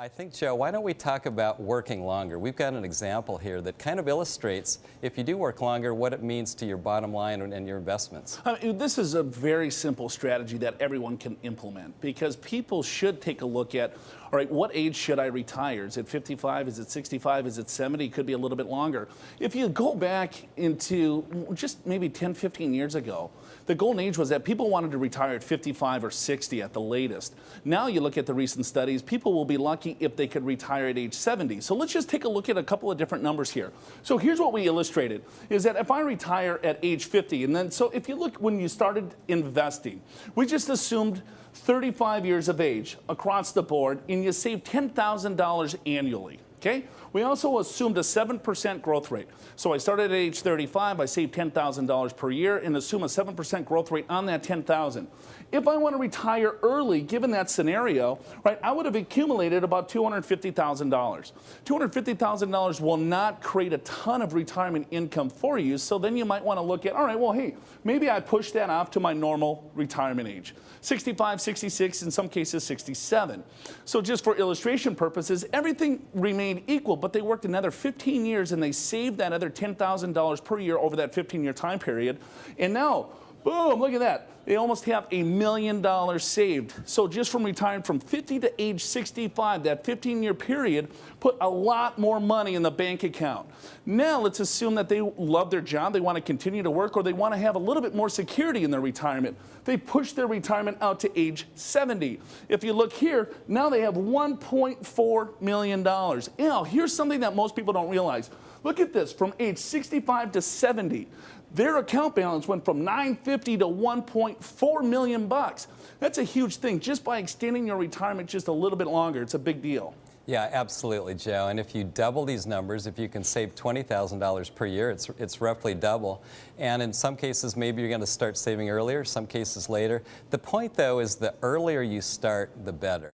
I think, Joe, why don't we talk about working longer? We've got an example here that kind of illustrates, if you do work longer, what it means to your bottom line and your investments. This is a very simple strategy that everyone can implement because people should take a look at, all right, what age should I retire? Is it 55? Is it 65? Is it 70? It could be a little bit longer. If you go back into just maybe 10, 15 years ago, the golden age was that people wanted to retire at 55 or 60 at the latest. Now you look at the recent studies, people will be lucky if they could retire at age 70. So let's just take a look at a couple of different numbers here. So here's what we illustrated, is that if I retire at age 50, and then, so if you look when you started investing, we just assumed 35 years of age across the board, and you save $10,000 annually. Okay? We also assumed a 7% growth rate. So I started at age 35, I saved $10,000 per year, and assume a 7% growth rate on that $10,000. If I want to retire early, given that scenario, right, I would have accumulated about $250,000. $250,000 will not create a ton of retirement income for you, so then you might want to look at, all right, well, hey, maybe I push that off to my normal retirement age. 65, 66, in some cases 67. So just for illustration purposes, everything remained equal, but they worked another 15 years and they saved that other $10,000 per year over that 15-year time period. And now, boom, look at that. They almost have $1 million saved. So just from retiring from 50 to age 65, that 15-year period, put a lot more money in the bank account. Now let's assume that they love their job, they want to continue to work, or they want to have a little bit more security in their retirement. They push their retirement out to age 70. If you look here, now they have $1.4 million. Now, here's something that most people don't realize. Look at this, from age 65 to 70. Their account balance went from $950 to $1.4 million. That's a huge thing. Just by extending your retirement just a little bit longer, it's a big deal. Yeah, absolutely, Joe. And if you double these numbers, if you can save $20,000 per year, it's roughly double. And in some cases, maybe you're going to start saving earlier, some cases later. The point, though, is the earlier you start, the better.